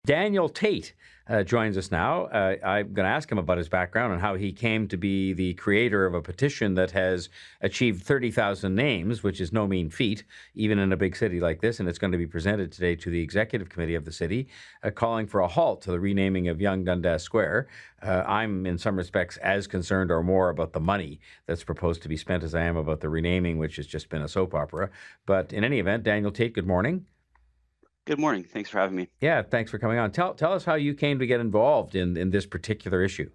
Daniel Tate joins us now. I'm going to ask him about his background and how he came to be the creator of a petition that has achieved 30,000 names, which is no mean feat, even in a big city like this. And it's going to be presented today to the executive committee of the city, calling for a halt to the renaming of young Dundas Square. I'm, in some respects, as concerned or more about the money that's proposed to be spent as I am about the renaming, which has just been a soap opera. But in any event, Daniel Tate, good morning. Good morning. Thanks for having me. Yeah, thanks for coming on. Tell us how you came to get involved in this particular issue.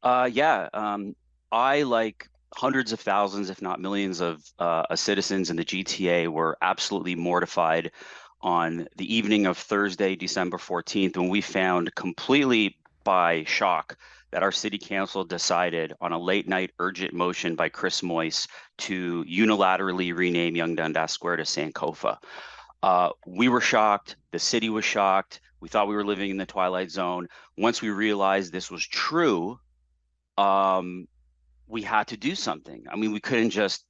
I, like hundreds of thousands, if not millions of citizens in the GTA, were absolutely mortified on the evening of Thursday, December 14th, when we found completely by shock that our city council decided on a late night urgent motion by Chris Moyse to unilaterally rename Young Dundas Square to Sankofa. We were shocked. The city was shocked. We thought we were living in the Twilight Zone. Once we realized this was true, we had to do something. I mean, we couldn't just,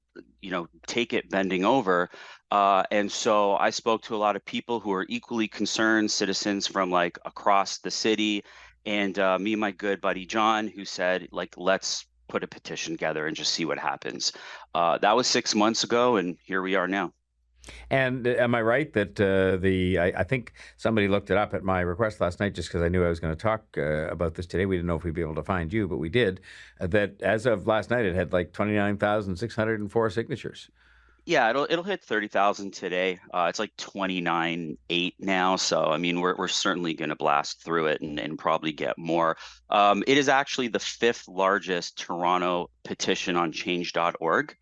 take it bending over. And so I spoke to a lot of people who are equally concerned, citizens from like across the city, and me and my good buddy John, who said, like, let's put a petition together and just see what happens. That was 6 months ago, and here we are now. And am I right that I think somebody looked it up at my request last night just because I knew I was going to talk about this today. We didn't know if we'd be able to find you, but we did. That as of last night, it had like 29,604 signatures. Yeah, it'll hit 30,000 today. It's like 29.8 now. So I mean, we're certainly going to blast through it and probably get more. It is actually the fifth largest Toronto petition on change.org.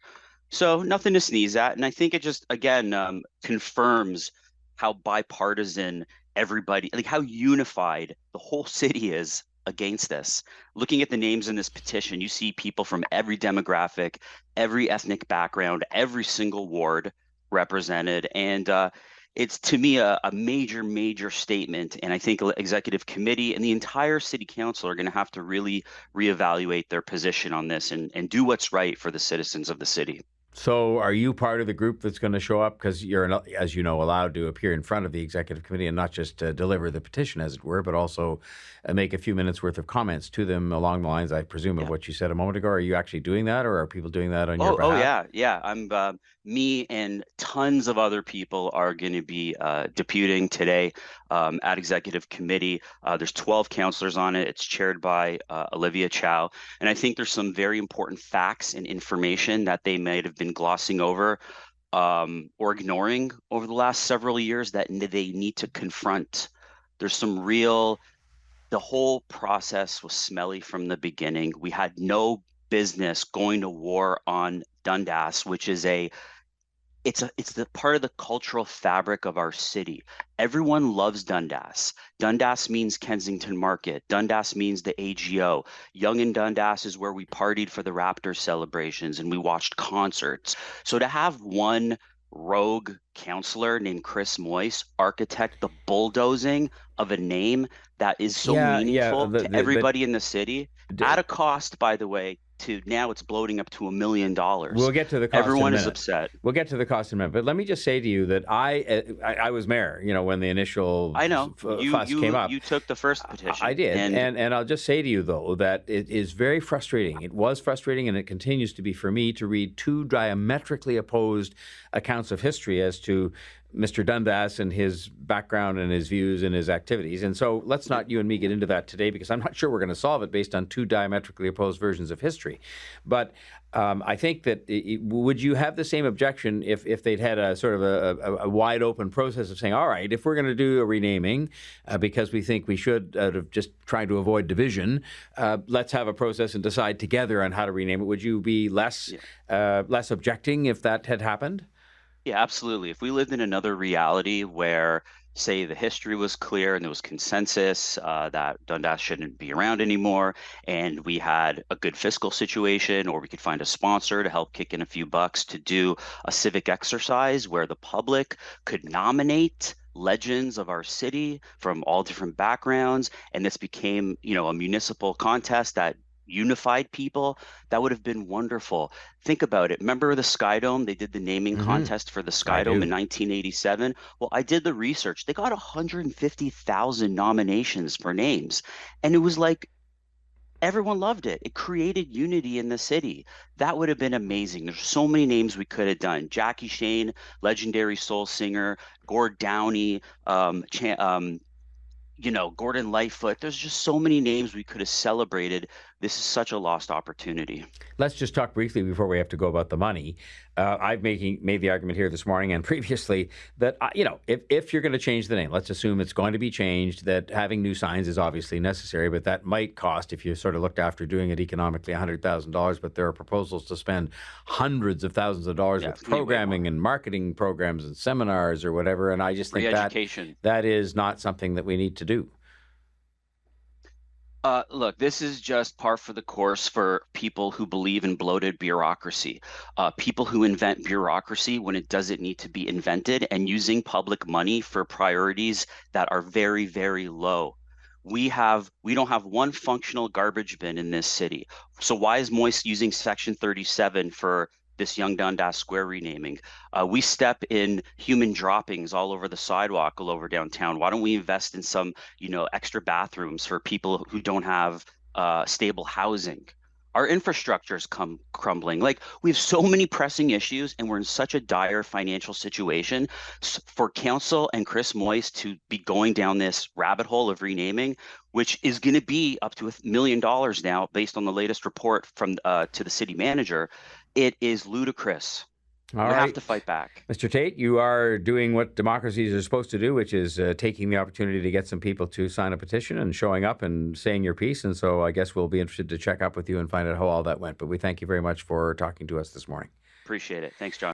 So nothing to sneeze at. And I think it just, again, confirms how bipartisan everybody, like how unified the whole city is against this. Looking at the names in this petition, you see people from every demographic, every ethnic background, every single ward represented. And it's, to me, a major, major statement. And I think executive committee and the entire city council are going to have to really reevaluate their position on this and do what's right for the citizens of the city. So are you part of the group that's going to show up? Because you're, as you know, allowed to appear in front of the executive committee and not just deliver the petition, as it were, but also make a few minutes worth of comments to them along the lines, I presume, of what you said a moment ago. Are you actually doing that, or are people doing that on your behalf? Yeah. I'm me and tons of other people are going to be deputing today at executive committee. There's 12 councillors on it. It's chaired by Olivia Chow. And I think there's some very important facts and information that they might have been glossing over or ignoring over the last several years that they need to confront. There's some the whole process was smelly from the beginning. We had no business going to war on Dundas, which is it's the part of the cultural fabric of our city. Everyone loves Dundas. Dundas means Kensington Market. Dundas means the AGO. Yonge and Dundas is where we partied for the Raptors celebrations and we watched concerts. So to have one rogue counselor named Chris Moyse architect the bulldozing of a name that is so meaningful to everybody in the city at a cost, by the way, to now it's bloating up to $1 million. We'll get to the cost. Everyone is upset. We'll get to the cost in a minute. But let me just say to you that I was mayor, when the initial fuss came up. You took the first petition. I did. And I'll just say to you, though, that it is very frustrating. It was frustrating, and it continues to be for me to read two diametrically opposed accounts of history as to Mr. Dundas and his background and his views and his activities. And so let's not you and me get into that today, because I'm not sure we're going to solve it based on two diametrically opposed versions of history. But I think that would you have the same objection if they'd had a sort of a wide open process of saying, all right, if we're going to do a renaming because we think we should, out of just trying to avoid division, let's have a process and decide together on how to rename it. Would you be less objecting if that had happened? Yeah, absolutely. If we lived in another reality where, say, the history was clear and there was consensus that Dundas shouldn't be around anymore, and we had a good fiscal situation, or we could find a sponsor to help kick in a few bucks to do a civic exercise where the public could nominate legends of our city from all different backgrounds, and this became, a municipal contest that unified people, that would have been wonderful. Think about it. Remember the Sky Dome? They did the naming contest for the I Sky Dome in do. 1987. Well, I did the research. They got 150,000 nominations for names. And it was like everyone loved it. It created unity in the city. That would have been amazing. There's so many names we could have done. Jackie Shane, legendary soul singer, Gord Downey, Gordon Lightfoot. There's just so many names we could have celebrated. This is such a lost opportunity. Let's just talk briefly before we have to go about the money. I've made the argument here this morning and previously that, if you're going to change the name, let's assume it's going to be changed, that having new signs is obviously necessary, but that might cost, if you sort of looked after doing it economically, $100,000. But there are proposals to spend hundreds of thousands of dollars with programming and marketing programs and seminars or whatever. And I just think that is not something that we need to do. Look, this is just par for the course for people who believe in bloated bureaucracy, people who invent bureaucracy when it doesn't need to be invented, and using public money for priorities that are very, very low. We don't have one functional garbage bin in this city. So why is Moist using Section 37 for this young Dundas Square renaming? We step in human droppings all over the sidewalk, all over downtown. Why don't we invest in some, extra bathrooms for people who don't have stable housing? Our infrastructure is crumbling. Like, we have so many pressing issues, and we're in such a dire financial situation. For council and Chris Moyse to be going down this rabbit hole of renaming, which is going to be up to $1 million now, based on the latest report from to the city manager, it is ludicrous. We have to fight back. Mr. Tate, you are doing what democracies are supposed to do, which is taking the opportunity to get some people to sign a petition and showing up and saying your piece. And so I guess we'll be interested to check up with you and find out how all that went. But we thank you very much for talking to us this morning. Appreciate it. Thanks, John.